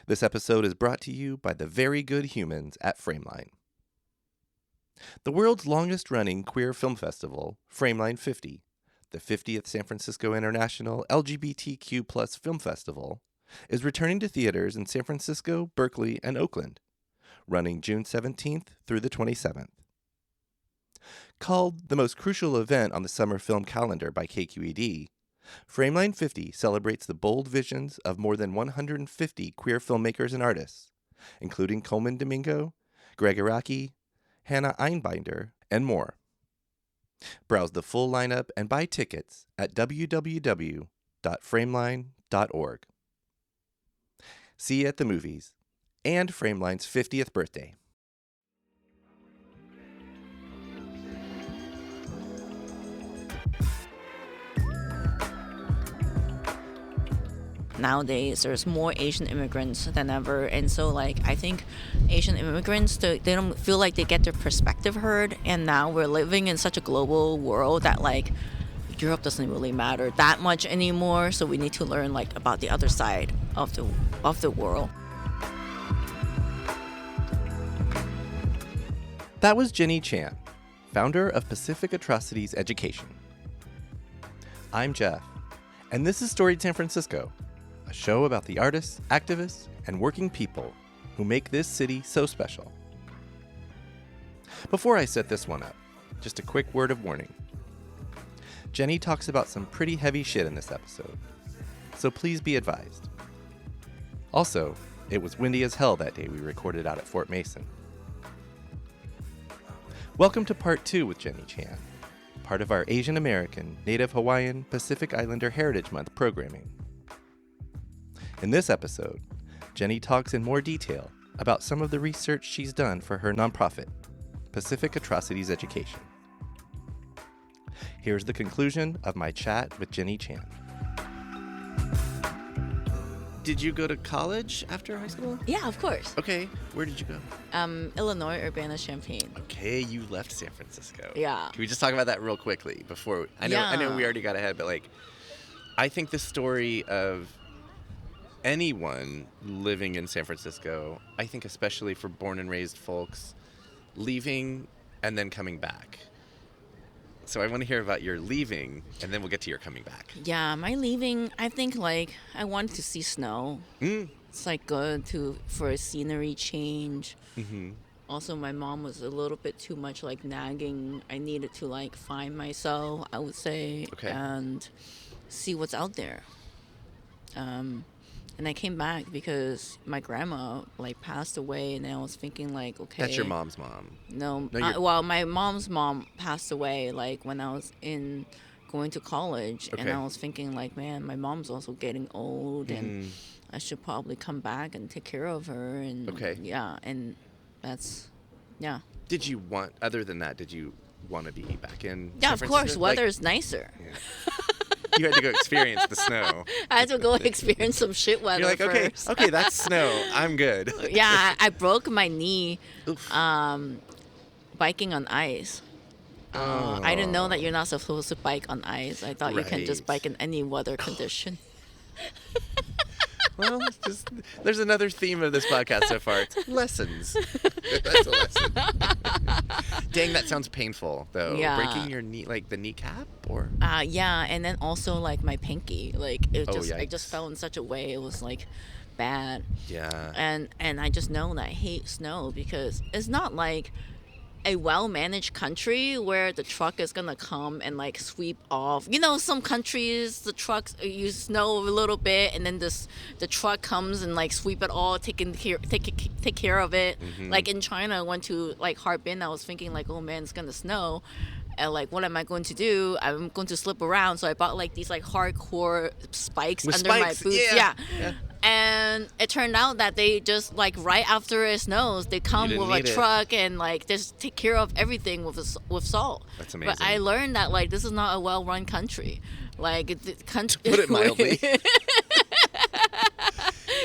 This episode is brought to you by the very good humans at Frameline. The world's longest-running queer film festival, Frameline 50, the 50th San Francisco International LGBTQ+ Film Festival, is returning to theaters in San Francisco, Berkeley, and Oakland, running June 17th through the 27th. Called the most crucial event on the summer film calendar by KQED, Frameline 50 celebrates the bold visions of more than 150 queer filmmakers and artists, including Coleman Domingo, Greg Araki, Hannah Einbinder, and more. Browse the full lineup and buy tickets at www.frameline.org. See you at the movies and Frameline's 50th birthday. Nowadays, there's more Asian immigrants than ever, and so I think Asian immigrants, they don't feel like they get their perspective heard, and now we're living in such a global world that Europe doesn't really matter that much anymore, so we need to learn about the other side of the world. That was Jenny Chan, founder of Pacific Atrocities Education. I'm Jeff, and this is Storied San Francisco, a show about the artists, activists, and working people who make this city so special. Before I set this one up, just a quick word of warning. Jenny talks about some pretty heavy shit in this episode, so please be advised. Also, it was windy as hell that day we recorded out at Fort Mason. Welcome to Part 2 with Jenny Chan, part of our Asian American, Native Hawaiian, Pacific Islander Heritage Month programming. In this episode, Jenny talks in more detail about some of the research she's done for her nonprofit, Pacific Atrocities Education. Here's the conclusion of my chat with Jenny Chan. Did you go to college after high school? Yeah, of course. Okay, where did you go? Illinois Urbana-Champaign. Okay, you left San Francisco. Yeah. Can we just talk about that real quickly before? I know we already got ahead, but I think the story of anyone living in San Francisco, I think especially for born and raised folks, leaving and then coming back. So I want to hear about your leaving, and then we'll get to your coming back. Yeah, my leaving, I think I wanted to see snow. It's good for a scenery change. Mm-hmm. Also, my mom was a little bit too much nagging. I needed to find myself, I would say, and see what's out there. And I came back because my grandma passed away, and I was thinking okay. That's your mom's mom. No, my mom's mom passed away when I was going to college, and I was thinking man, my mom's also getting old, and I should probably come back and take care of her, and yeah, and that's Did you want, other than that, did you want to be back in Yeah, San of Francisco? course, weather's nicer. Yeah. You had to go experience the snow. I had to go experience some shit weather You're first. okay, that's snow. I'm good. Yeah, I broke my knee biking on ice. I didn't know that you're not supposed to bike on ice. I thought you can just bike in any weather condition. Well, there's another theme of this podcast so far. It's lessons. That's a lesson. Dang, that sounds painful, though. Yeah. Breaking your knee, the kneecap, or? Yeah, and then also my pinky. Yikes. I just fell in such a way. It was bad. Yeah. And I just know that I hate snow because it's not a well-managed country where the truck is gonna come and sweep off. Some countries, the trucks, you snow a little bit, and then the truck comes and sweep it all, take care of it. Mm-hmm. In China, I went to Harbin. I was thinking oh man, it's gonna snow. And what am I going to do? I'm going to slip around. So I bought these hardcore spikes with under spikes. my boots. Yeah. Yeah. And it turned out that they just right after it snows, they come with a truck and just take care of everything with salt. That's amazing. But I learned that this is not a well-run country. The country. To put it mildly.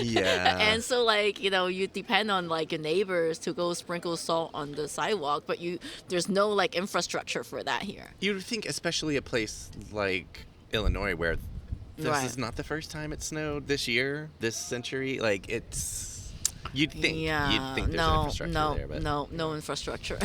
Yeah. And so you depend on your neighbors to go sprinkle salt on the sidewalk, but there's no infrastructure for that here. You'd think, especially a place like Illinois, where this is not the first time it snowed this year, this century. Like, you'd think there's infrastructure there, but no infrastructure.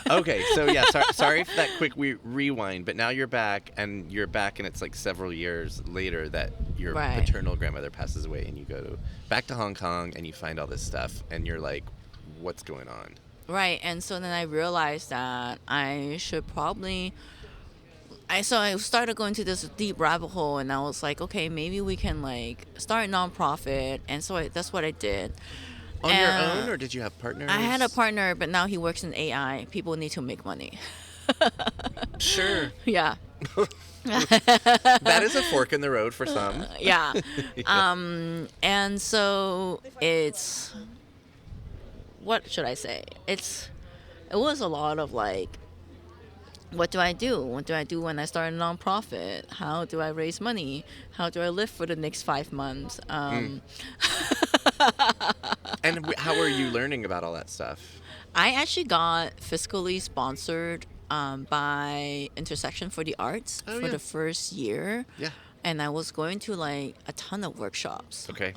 Okay, so yeah, sorry for that quick rewind, but now you're back, and it's like several years later that your paternal grandmother passes away, and you go back to Hong Kong, and you find all this stuff, and you're like, what's going on? Right, and so then I realized that I should probably... I started going to this deep rabbit hole, and I was like, okay, maybe we can like start a nonprofit, and so that's what I did. On your own, or did you have partners? I had a partner, but now he works in AI. People need to make money. Sure. Yeah. That is a fork in the road for some. Yeah. And so it's... What should I say? It was a lot of like, what do I do? What do I do when I start a nonprofit? How do I raise money? How do I live for the next 5 months? And how are you learning about all that stuff? I actually got fiscally sponsored by Intersection for the Arts for the first year. Yeah. And I was going to like a ton of workshops. Okay.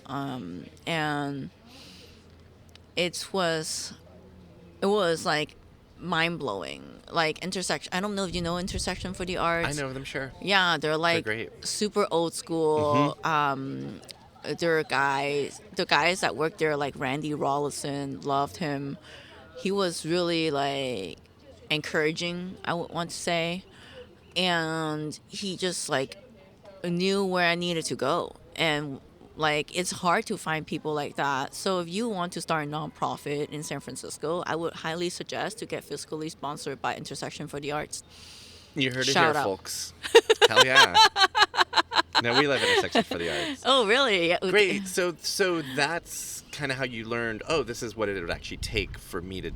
And it was like mind-blowing. Like Intersection, I don't know if you know Intersection for the Arts. I know them, sure. Yeah, they're like great. Super old school. There are the guys that worked there, like Randy Rollison, loved him. He was really like encouraging, I would want to say, and he just like knew where I needed to go. And like, it's hard to find people like that. So if you want to start a nonprofit in San Francisco, I would highly suggest to get fiscally sponsored by Intersection for the Arts. You heard it Shout here, out. folks. Hell yeah. No, we love Intersection for the Arts. Oh, really? Yeah. Great. So that's kind of how you learned, oh, this is what it would actually take for me to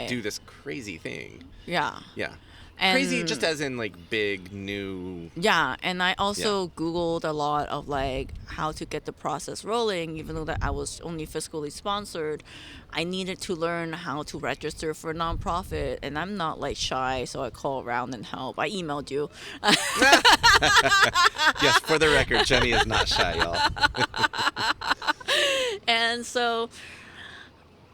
do this crazy thing. Yeah. Yeah. And crazy just as in like big, new... Yeah, and I also Googled a lot of like how to get the process rolling, even though that I was only fiscally sponsored. I needed to learn how to register for a nonprofit, and I'm not like shy, so I called around and help. I emailed you. Yes, for the record, Jenny is not shy, y'all. And so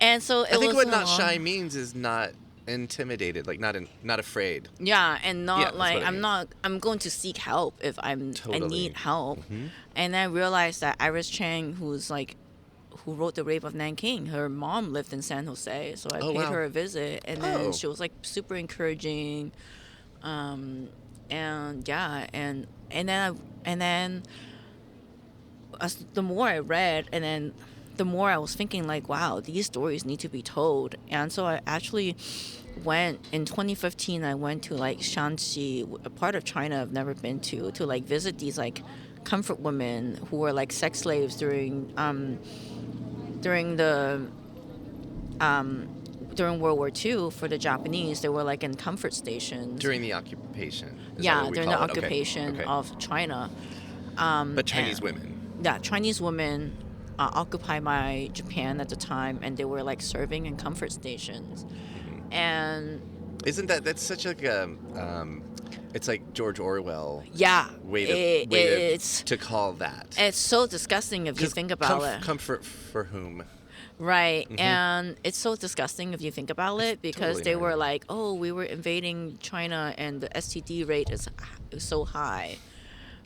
it was... I think what not shy means is not intimidated, like not afraid. Yeah, and not like I'm I'm going to seek help if I need help. Mm-hmm. And I realized that Iris Chang, who wrote The Rape of Nanking, her mom lived in San Jose, so I paid her a visit, and then she was like super encouraging, and then as the more I read, and then the more I was thinking like, wow, these stories need to be told. And so I actually went in 2015. I went to like Shanxi, a part of China I've never been to like visit these like comfort women who were like sex slaves during World War II for the Japanese. They were like in comfort stations during the occupation. During the occupation of China. But Chinese women. Yeah, Chinese women. Occupied by Japan at the time, and they were like serving in comfort stations. Mm-hmm. And isn't that's such like a it's like George Orwell way to call that. It's so disgusting if you think about it. Comfort for whom? Right. Mm-hmm. And it's so disgusting if you think about it, because totally they were like, oh, we were invading China and the STD rate is so high.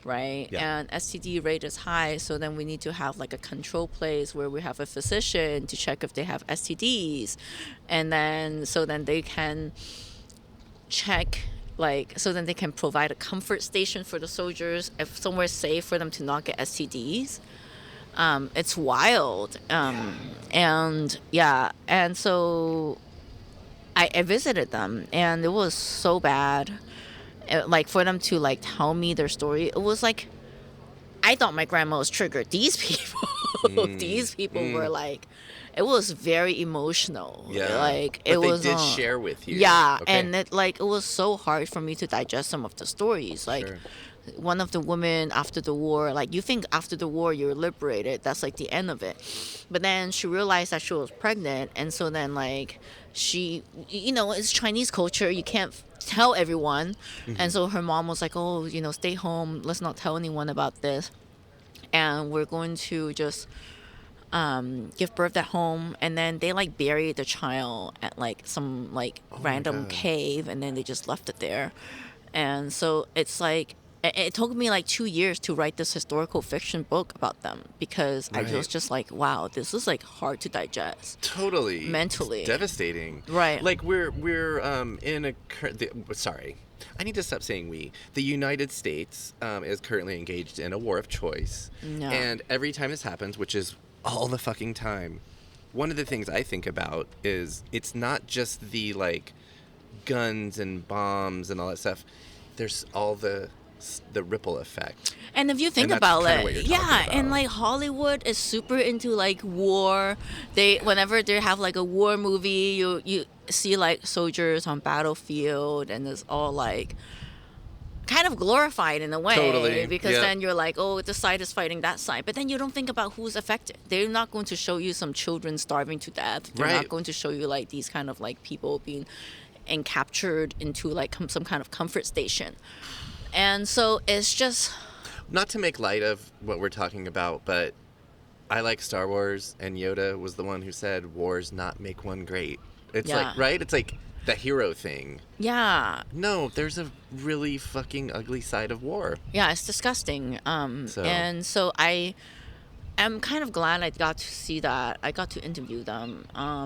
Right? Yeah. And STD rate is high, so then we need to have like a control place where we have a physician to check if they have STDs. And then so then they can check, like, so then they can provide a comfort station for the soldiers, if somewhere safe for them to not get STDs. It's wild. And so I visited them, and it was so bad. Like, for them to like tell me their story, it was like, I thought my grandma was triggered. These people were like, it was very emotional. Yeah, like but they did share with you. Yeah, okay. And it was so hard for me to digest some of the stories. Like, one of the women after the war, like, you think after the war you're liberated, that's like the end of it, but then she realized that she was pregnant, and so then like she, it's Chinese culture, you can't tell everyone. Mm-hmm. And so her mom was like, oh, stay home, let's not tell anyone about this. and we're going to just give birth at home, and then they like buried the child at like some like Oh my random God. cave, and then they just left it there. And so it's like it took me like 2 years to write this historical fiction book about them, because I was Right. just like, wow, this is like hard to digest Totally. mentally. It's devastating. Right. Like we're in a sorry. I need to stop saying we. The United States is currently engaged in a war of choice. No. And every time this happens, which is all the fucking time, one of the things I think about is it's not just the like guns and bombs and all that stuff. There's all the ripple effect. And if you think And that's about kinda it, what you're yeah, talking and about. like Hollywood is super into like war. Whenever they have like a war movie, you see like soldiers on battlefield, and it's all like kind of glorified in a way. Totally, Because yeah. then you're like, oh, this side is fighting that side, but then you don't think about who's affected. They're not going to show you some children starving to death. They're Right. not going to show you like these kind of like people being and captured into like some kind of comfort station. And so it's just, Not to make light of what we're talking about, but I like Star Wars, and Yoda was the one who said, "Wars not make one great." It's Yeah. like, right? It's like the hero thing. yeah, No, there's a really fucking ugly side of war. yeah, it's disgusting. So- And so I'm kind of glad I got to see that. I got to interview them,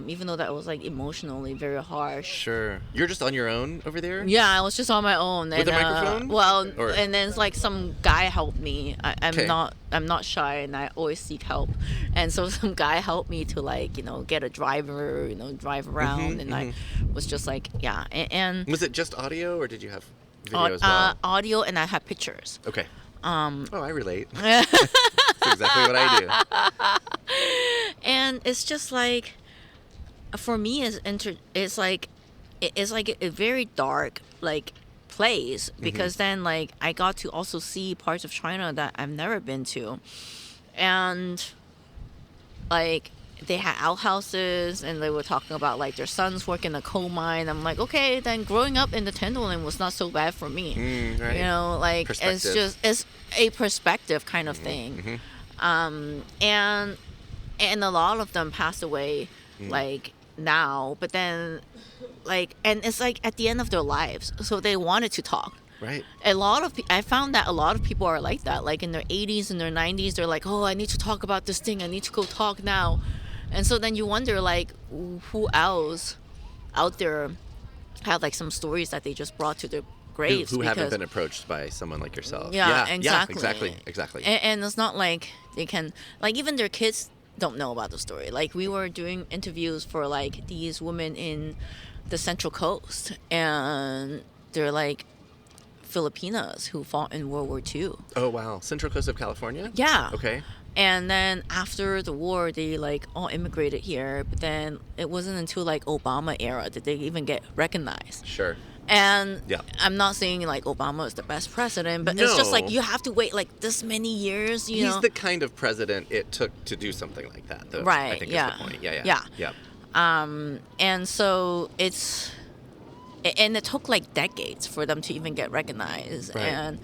even though that was like emotionally very harsh. Sure. You're just on your own over there? Yeah, I was just on my own. With and, a microphone? Well, Or- and then it's like some guy helped me. Okay. I'm not shy, and I always seek help. And so some guy helped me to like get a driver, drive around, and I was just like, yeah, and Was it just audio, or did you have video as well? audio, and I had pictures. Okay. Oh, I relate. That's exactly what I do. And it's just like, for me, it's like a very dark like place, because then like I got to also see parts of China that I've never been to, and like they had outhouses, and they were talking about like their sons work in a coal mine. I'm like, okay, then growing up in the Tenderloin was not so bad for me. Right. Like Perspective. it's a perspective kind of thing. And a lot of them passed away like now, but then like, and it's like at the end of their lives, so they wanted to talk. Right. I found that a lot of people are like that, like in their 80s and their 90s, they're like, oh, I need to talk about this thing, I need to go talk now. And so then you wonder like who else out there have like some stories that they just brought to their graves, Who haven't because- been approached by someone like yourself. Yeah, Yeah, exactly. exactly. And it's not like they can, like, even their kids don't know about the story. Like, we were doing interviews for like these women in the Central Coast, and they're like Filipinas who fought in World War II. Oh, wow. Central Coast of California? Yeah. Okay. And then after the war, they like all immigrated here, but then it wasn't until like Obama era that they even get recognized. Sure. And Yeah. I'm not saying like Obama is the best president, but it's just like No. you have to wait like this many years, you He's know. the kind of president it took to do something like that, though. I Right, think yeah. is the point. Yeah. Yeah. Yeah. And so and it took like decades for them to even get recognized. Right. And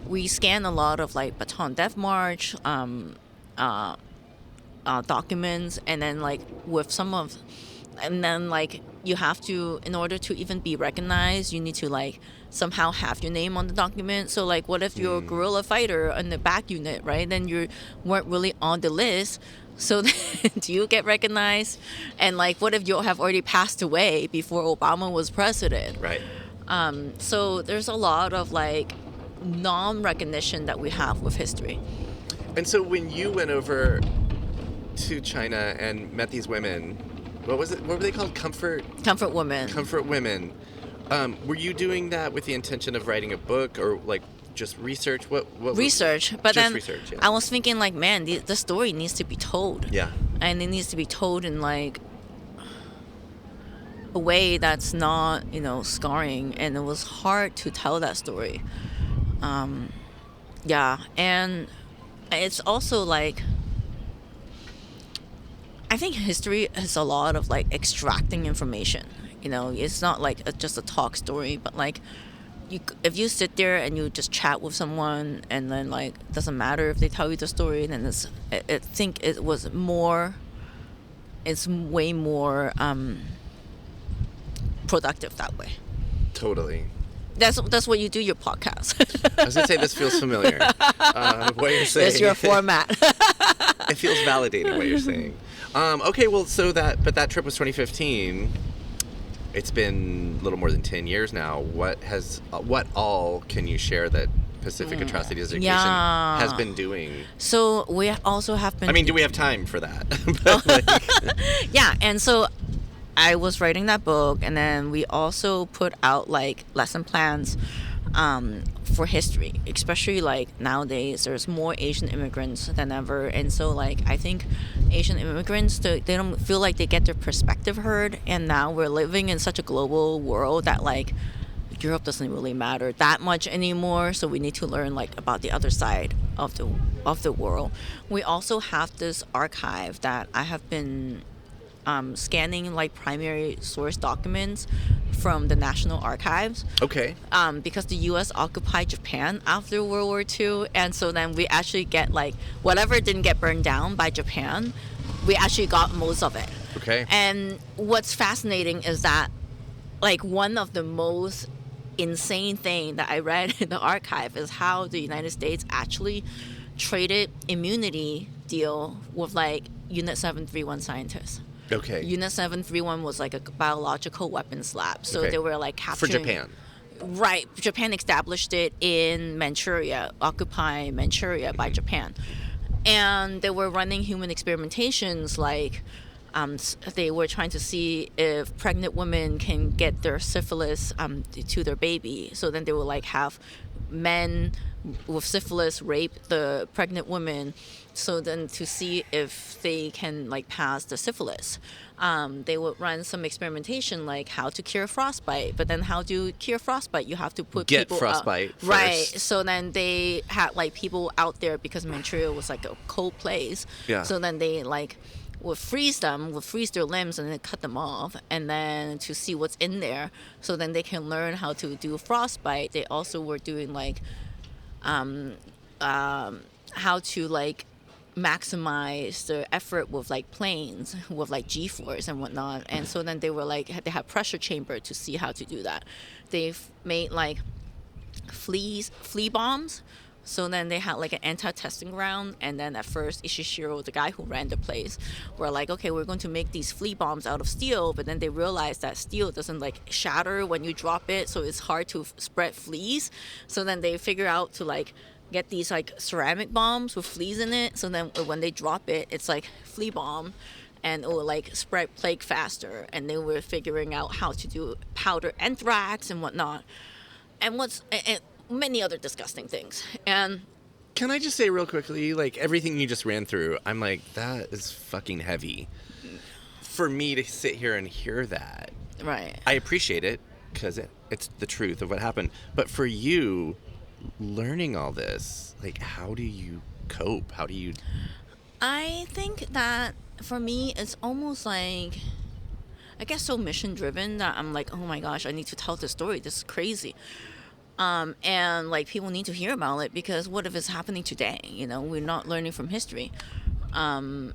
we scan a lot of like Baton Death March documents, and then like with and then like you have to, in order to even be recognized, you need to like somehow have your name on the document. So like, what if you're a guerrilla fighter in the back unit, right? Then you weren't really on the list. So then do you get recognized? And like, what if you have already passed away before Obama was president? Right. So there's a lot of like non-recognition that we have with history. And so when you went over to China and met these women, what was it? What were they called? Comfort women. Were you doing that with the intention of writing a book, or like just research? What Research, but just then research, yeah. I was thinking like, man, the story needs to be told. Yeah. And it needs to be told in like a way that's not, scarring, and it was hard to tell that story. Yeah, and it's also like, I think history is a lot of like extracting information. It's not like just a talk story, but like if you sit there and you just chat with someone, and then like doesn't matter if they tell you the story, then I think it was more. It's way more productive that way. Totally. That's what you do your podcast. I was gonna say this feels familiar. What you're saying. It's your format. It feels validating what you're saying. Okay, well, but that trip was 2015. It's been a little more than 10 years now. What all can you share that Pacific Atrocities Education has been doing? So we also have been. I mean, do we have time for that? But, yeah, and so I was writing that book, and then we also put out like lesson plans for history, especially like nowadays there's more Asian immigrants than ever, and so like I think Asian immigrants, they don't feel like they get their perspective heard, and now we're living in such a global world that like Europe doesn't really matter that much anymore, so we need to learn like about the other side of the world. We also have this archive that I have been scanning like primary source documents from the National Archives. okay. Because the U.S. occupied Japan after World War II, and so then we actually get like whatever didn't get burned down by Japan, we actually got most of it. Okay. And what's fascinating is that like one of the most insane thing that I read in the archive is how the United States actually traded immunity deal with like Unit 731 scientists. Okay. Unit 731 was like a biological weapons lab. So Okay. they were like capturing... For Japan. Right. Japan established it in Manchuria, occupying Manchuria by Japan. And they were running human experimentations like they were trying to see if pregnant women can get their syphilis to their baby. So then they would like have men with syphilis rape the pregnant women, so then to see if they can like pass the syphilis. They would run some experimentation like how to cure frostbite, but then how to cure frostbite, you have to put Get people frostbite first. Right. So then they had like people out there because Manchuria was like a cold place. Yeah. So then they like would freeze their limbs and then cut them off, and then to see what's in there, so then they can learn how to do frostbite. They also were doing like how to like maximize the effort with like planes with like G-force and whatnot. And so then they were like, they had pressure chamber to see how to do that. They've made like flea bombs. So then they had like an anti-testing ground, and then at first Ishishiro, the guy who ran the place, were like, okay, we're going to make these flea bombs out of steel, but then they realized that steel doesn't like shatter when you drop it, so it's hard to spread fleas. So then they figure out to like get these like ceramic bombs with fleas in it, so then when they drop it, it's like flea bomb, and it will like spread plague faster. And they were figuring out how to do powder anthrax and whatnot, and many other disgusting things. And Can I just say real quickly, like everything you just ran through, I'm like, that is fucking heavy. For me to sit here and hear that, right, I appreciate it because it's the truth of what happened. But for you, learning all this, like, how do you cope? How do you... I think that for me, it's almost like, I guess so mission driven that I'm like, oh my gosh, I need to tell this story. This is crazy. And like people need to hear about it, because what if it's happening today? You know, we're not learning from history. And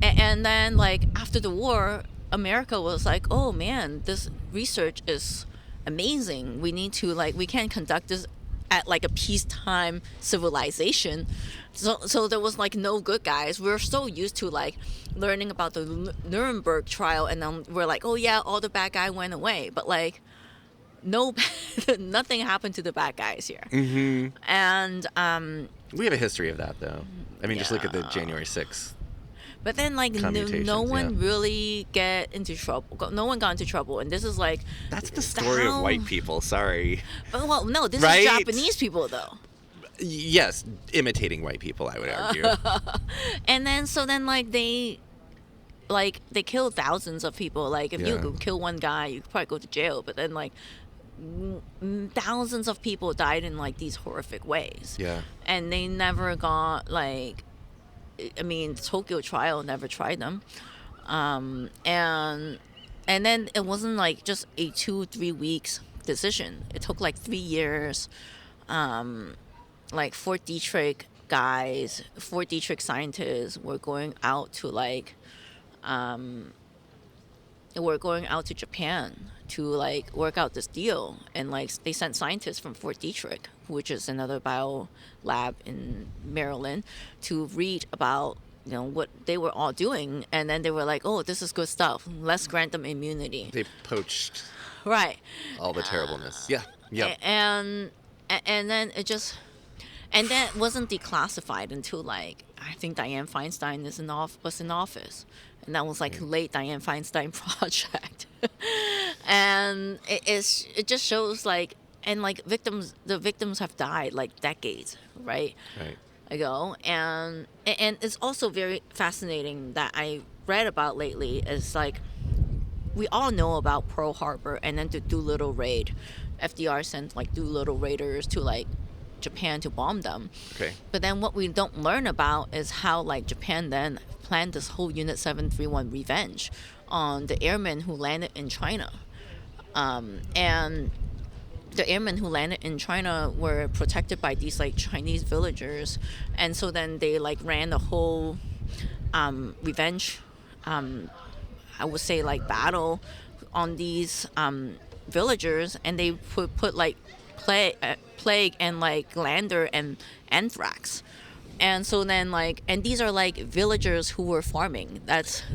then like after the war, America was like, oh man, this research is amazing. We need to like, we can't conduct this at like a peacetime civilization. So there was like no good guys. We're so used to like learning about the Nuremberg trial, and then we're like, oh yeah, all the bad guy went away. But like, no, nothing happened to the bad guys here. Mm-hmm. And we have a history of that, though. I mean, just look at the Yeah. January 6th. but then like no Commutations, one yeah. really get into trouble. No one got into trouble, and this is like That's the story of white people. Sorry. But, well, no, this Right? is Japanese people though. Yes, imitating white people, I would argue. And then so then like they killed thousands of people. Like if Yeah. you kill one guy, you could probably go to jail. But then like thousands of people died in like these horrific ways. Yeah. And they never got like, I mean, the Tokyo trial never tried them. And then it wasn't like just a 2-3 weeks decision. It took like 3 years. Like Fort Detrick scientists were going out to Japan to like work out this deal, and like they sent scientists from Fort Detrick, which is another bio lab in Maryland, to read about what they were all doing, and then they were like, oh, this is good stuff, let's grant them immunity. They poached Right. all the terribleness. Yeah. And then it just, and that wasn't declassified until like I think Dianne Feinstein was in office, and that was like late Dianne Feinstein project. And it just shows like, and like the victims have died like decades, right ago, and it's also very fascinating that I read about lately is like, we all know about Pearl Harbor and then the Doolittle raid. FDR sent like Doolittle raiders to like Japan to bomb them. Okay. But then what we don't learn about is how like Japan then planned this whole Unit 731 revenge on the airmen who landed in China. And the airmen who landed in China were protected by these like Chinese villagers, and so then they like ran the whole revenge, I would say like battle on these villagers, and they put like plague and like glandular and anthrax. And so then like, and these are like villagers who were farming.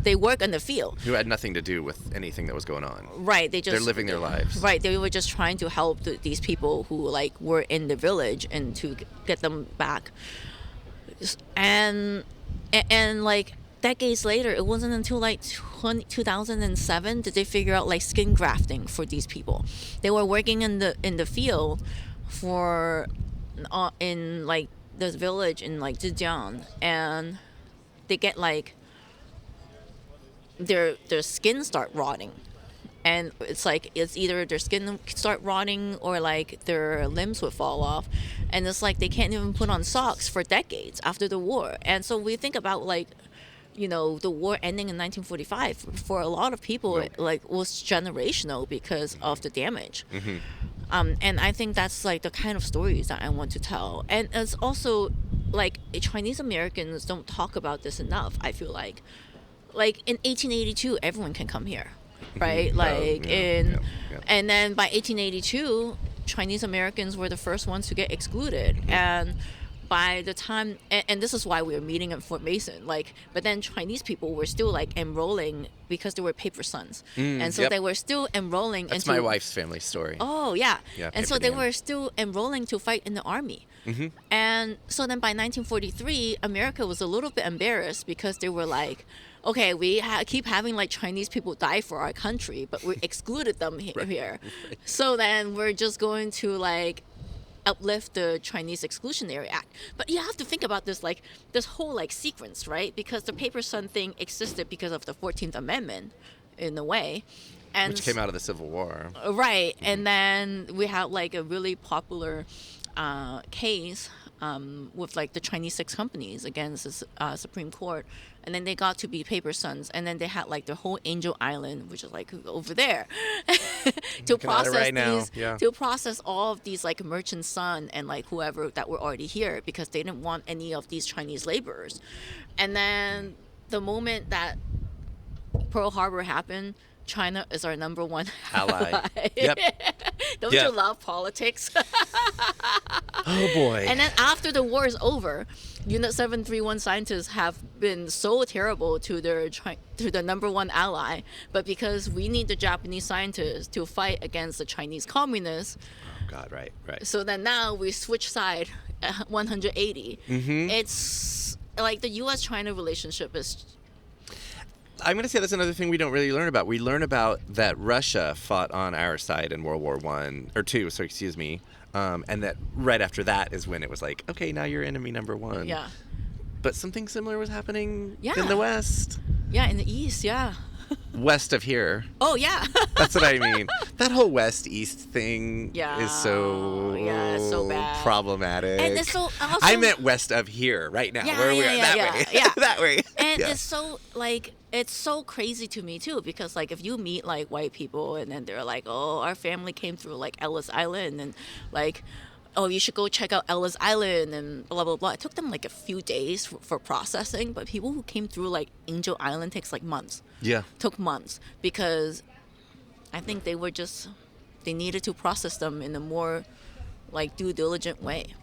They work in the field. Who had nothing to do with anything that was going on. Right. They're living their lives. Right. They were just trying to help these people who like were in the village and to get them back. And like decades later, it wasn't until like 2007 did they figure out like skin grafting for these people. They were working in the field for in like this village in like Zhejiang, and they get like their skin start rotting, and it's like it's either their skin start rotting or like their limbs would fall off, and it's like they can't even put on socks for decades after the war. And so we think about like, the war ending in 1945 for a lot of people, it like was generational because of the damage. Mm-hmm. And I think that's like the kind of stories that I want to tell. And it's also like Chinese Americans don't talk about this enough. I feel like in 1882 everyone can come here, right? And then by 1882 Chinese Americans were the first ones to get excluded. Mm-hmm. And by the time, and this is why we were meeting at Fort Mason, but then Chinese people were still like enrolling because they were paper sons, and so they were still enrolling. That's my wife's family story. Oh yeah, and so they Dan. were still enrolling to fight in the army. Mm-hmm. And so then by 1943, America was a little bit embarrassed because they were like, okay, we keep having like Chinese people die for our country, but we excluded them here. Right. So then we're just going to like uplift the Chinese Exclusionary Act. But you have to think about this whole like sequence, right? Because the paper son thing existed because of the 14th Amendment in a way. And which came out of the Civil War. Right. Mm-hmm. And then we had like a really popular case with like the Chinese 6 companies against the Supreme Court. And then they got to be paper sons, and then they had like the whole Angel Island, which is like over there, to process all of these like merchant son and like whoever that were already here, because they didn't want any of these Chinese laborers. And then the moment that Pearl Harbor happened, China is our number one ally. Yep. Don't you love politics? Oh boy. And then after the war is over, Unit 731 scientists have been so terrible to the number one ally, but because we need the Japanese scientists to fight against the Chinese communists. Oh God, right. So then now we switch side 180. Mm-hmm. It's like the U.S.-China relationship is. I'm going to say that's another thing we don't really learn about. We learn about that Russia fought on our side in World War I, or II, so excuse me, and that right after that is when it was like, okay, now you're enemy number one. Yeah. But something similar was happening in the West. Yeah, in the East, yeah. west of here. Oh, yeah. That's what I mean. That whole west-east thing Yeah. is so it's so bad. problematic. And it's so also, I meant west of here right now. Yeah, where yeah, we are. yeah, That yeah, way. yeah. That way. And Yeah. it's so, like, it's so crazy to me, too, because, like, if you meet, like, white people and then they're like, oh, our family came through, like, Ellis Island, and, like, oh, you should go check out Ellis Island, and blah, blah, blah. It took them, like, a few days for processing, but people who came through, like, Angel Island takes, like, months. Yeah. Took months, because I think they needed to process them in a more, like, due diligent way.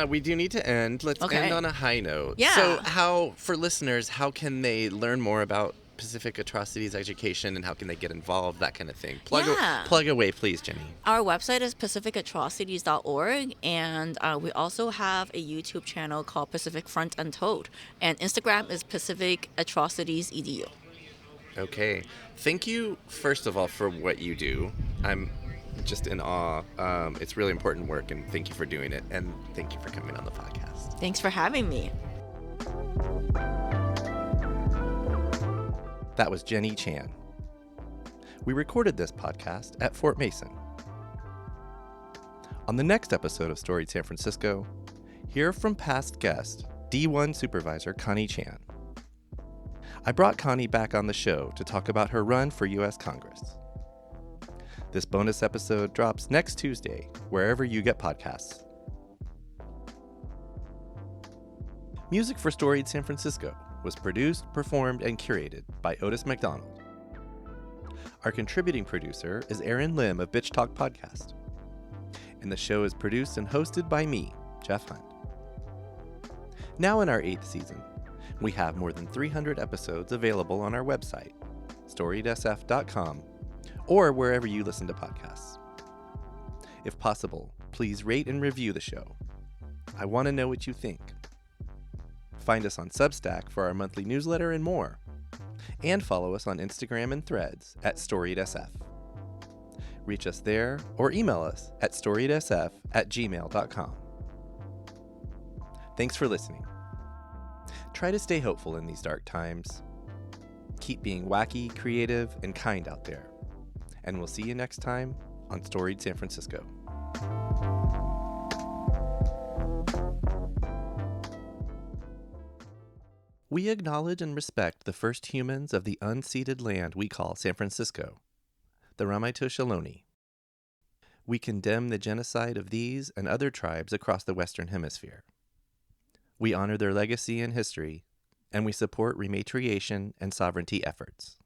We do need to end. Let's Okay. end on a high note. Yeah. So for listeners, how can they learn more about Pacific Atrocities education, and how can they get involved, that kind of thing? Plug away, please, Jenny. Our website is pacificatrocities.org, and we also have a YouTube channel called Pacific Front Untold, and Instagram is Pacific Atrocities EDU. Okay. Thank you, first of all, for what you do. I'm just in awe. It's really important work, and thank you for doing it, and thank you for coming on the podcast. Thanks for having me. That was Jenny Chan. We recorded this podcast at Fort Mason. On the next episode of Storied San Francisco, hear from past guest, D1 Supervisor Connie Chan. I brought Connie back on the show to talk about her run for U.S. Congress. This bonus episode drops next Tuesday, wherever you get podcasts. Music for Storied San Francisco was produced, performed, and curated by Otis McDonald. Our contributing producer is Aaron Lim of Bitch Talk Podcast. And the show is produced and hosted by me, Jeff Hunt. Now in our 8th season, we have more than 300 episodes available on our website, storiedsf.com, or wherever you listen to podcasts. If possible, please rate and review the show. I want to know what you think. Find us on Substack for our monthly newsletter and more. And follow us on Instagram and Threads at storiedsf. Reach us there or email us at storiedsf@gmail.com. Thanks for listening. Try to stay hopeful in these dark times. Keep being wacky, creative, and kind out there. And we'll see you next time on Storied San Francisco. We acknowledge and respect the first humans of the unceded land we call San Francisco, the Ramaytush Ohlone. We condemn the genocide of these and other tribes across the Western Hemisphere. We honor their legacy and history, and we support rematriation and sovereignty efforts.